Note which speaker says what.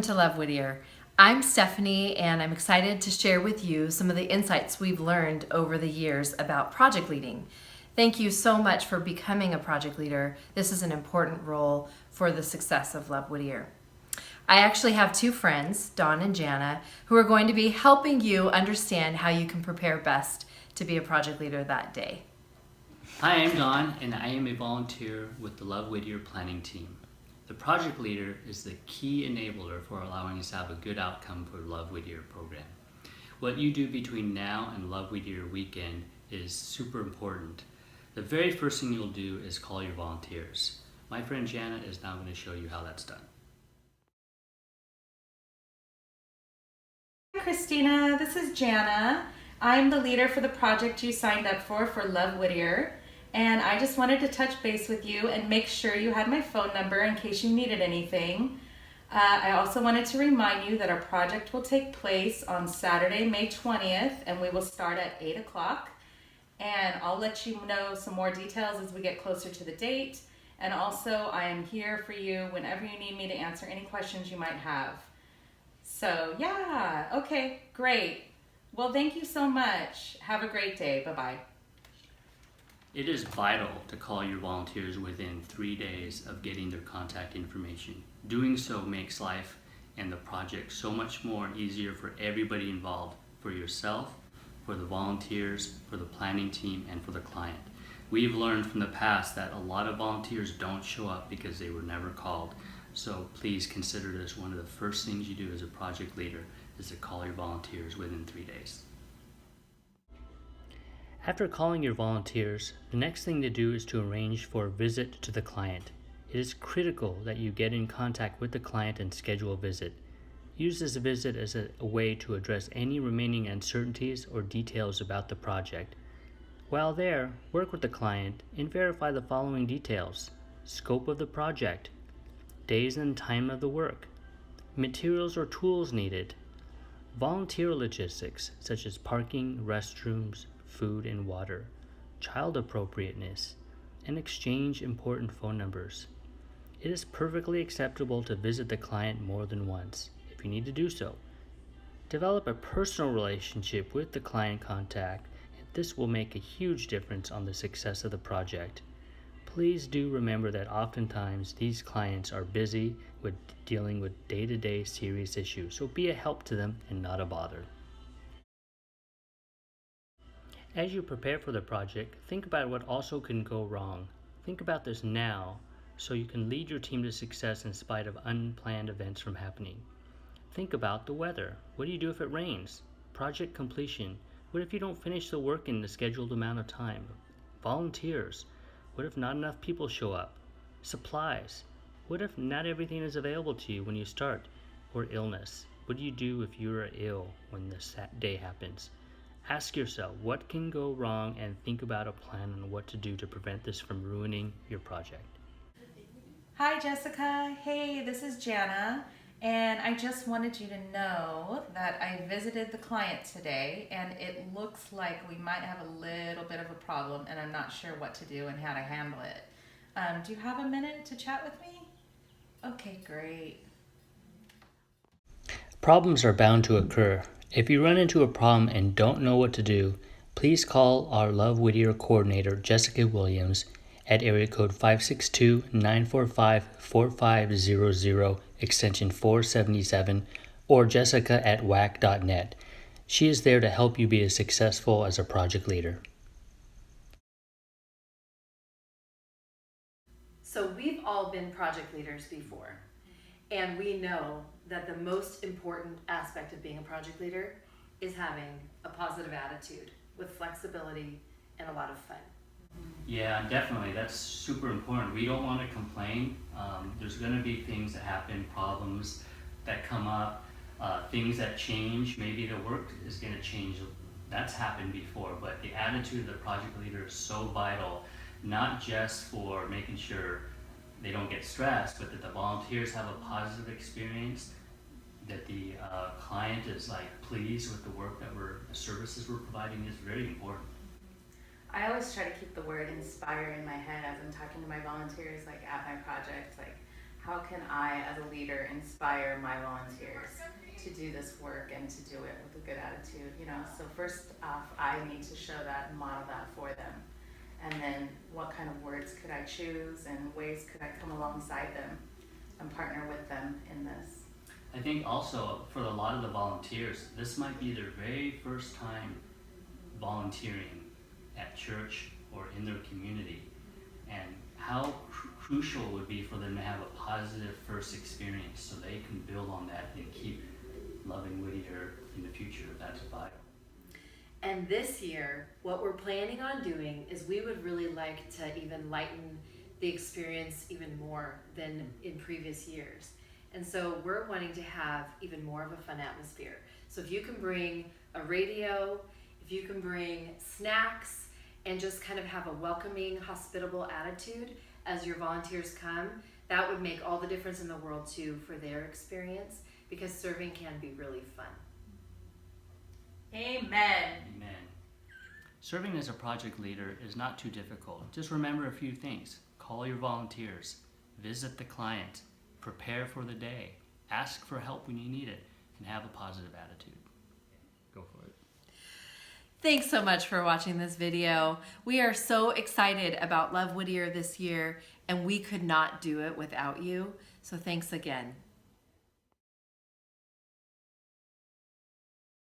Speaker 1: Welcome to Love Whittier. I'm Stephanie, and I'm excited to share with you some of the insights we've learned over the years about project leading. Thank you so much for becoming a project leader. This is an important role for the success of Love Whittier. I actually have two friends, Dawn and Jana, who are going to be helping you understand how you can prepare best to be a project leader that day.
Speaker 2: Hi, I'm Don, and I am a volunteer with the Love Whittier planning team. The project leader is the key enabler for allowing us to have a good outcome for the Love Whittier program. What you do between now and Love Whittier weekend is super important. The very first thing you'll do is call your volunteers. My friend Jana is now going to show you how that's done.
Speaker 3: Hi Christina, this is Jana. I'm the leader for the project you signed up for Love Whittier. And I just wanted to touch base with you and make sure you had my phone number in case you needed anything. I also wanted to remind you that our project will take place on Saturday, May 20th, and we will start at 8 o'clock. And I'll let you know some more details as we get closer to the date. And also, I am here for you whenever you need me to answer any questions you might have. So yeah, okay, great. Well, thank you so much. Have a great day. Bye-bye.
Speaker 2: It is vital to call your volunteers within 3 days of getting their contact information. Doing so makes life and the project so much more easier for everybody involved, for yourself, for the volunteers, for the planning team, and for the client. We've learned from the past that a lot of volunteers don't show up because they were never called. So please consider this one of the first things you do as a project leader is to call your volunteers within 3 days. After calling your volunteers, the next thing to do is to arrange for a visit to the client. It is critical that you get in contact with the client and schedule a visit. Use this visit as a way to address any remaining uncertainties or details about the project. While there, work with the client and verify the following details: scope of the project, days and time of the work, materials or tools needed, volunteer logistics such as parking, restrooms, food and water, child appropriateness, and exchange important phone numbers. It is perfectly acceptable to visit the client more than once, if you need to do so. Develop a personal relationship with the client contact, and this will make a huge difference on the success of the project. Please do remember that oftentimes these clients are busy with dealing with day-to-day serious issues, so be a help to them and not a bother. As you prepare for the project, think about what also can go wrong. Think about this now so you can lead your team to success in spite of unplanned events from happening. Think about the weather. What do you do if it rains? Project completion. What if you don't finish the work in the scheduled amount of time? Volunteers. What if not enough people show up? Supplies. What if not everything is available to you when you start? Or illness. What do you do if you are ill when this day happens? Ask yourself what can go wrong and think about a plan on what to do to prevent this from ruining your project.
Speaker 3: Hi Jessica, hey, this is Jana, and I just wanted you to know that I visited the client today and it looks like we might have a little bit of a problem and I'm not sure what to do and how to handle it. Do you have a minute to chat with me? Okay, great.
Speaker 2: Problems are bound to occur. If you run into a problem and don't know what to do, please call our Love Whittier coordinator, Jessica Williams, at area code 562-945-4500, extension 477, or jessica at wac.net. She is there to help you be as successful as a project leader.
Speaker 1: So we've all been project leaders before, and we know that the most important aspect of being a project leader is having a positive attitude with flexibility and a lot of fun.
Speaker 2: Yeah, definitely. That's super important. We don't want to complain. There's going to be things that happen, problems that come up, things that change. Maybe the work is going to change. That's happened before, but the attitude of the project leader is so vital, not just for making sure they don't get stressed, but that the volunteers have a positive experience, that the client is pleased with the work that the services we're providing is very important.
Speaker 4: I always try to keep the word inspire in my head as I'm talking to my volunteers, at my project, how can I, as a leader, inspire my volunteers to do this work and to do it with a good attitude? So first off, I need to show that and model that for them. And then what kind of words could I choose and ways could I come alongside them and partner with them in this?
Speaker 2: I think also for a lot of the volunteers, this might be their very first time volunteering at church or in their community, and how crucial it would be for them to have a positive first experience so they can build on that and keep loving Whittier in the future if that's vital.
Speaker 1: And this year, what we're planning on doing is we would really like to even lighten the experience even more than in previous years. And so we're wanting to have even more of a fun atmosphere. So if you can bring a radio, if you can bring snacks, and just kind of have a welcoming, hospitable attitude as your volunteers come, that would make all the difference in the world too for their experience, because serving can be really fun.
Speaker 3: Amen.
Speaker 2: Amen. Serving as a project leader is not too difficult. Just remember a few things. Call your volunteers, visit the client, prepare for the day, ask for help when you need it, and have a positive attitude. Go for it.
Speaker 1: Thanks so much for watching this video. We are so excited about Love Whittier this year, and we could not do it without you. So thanks again.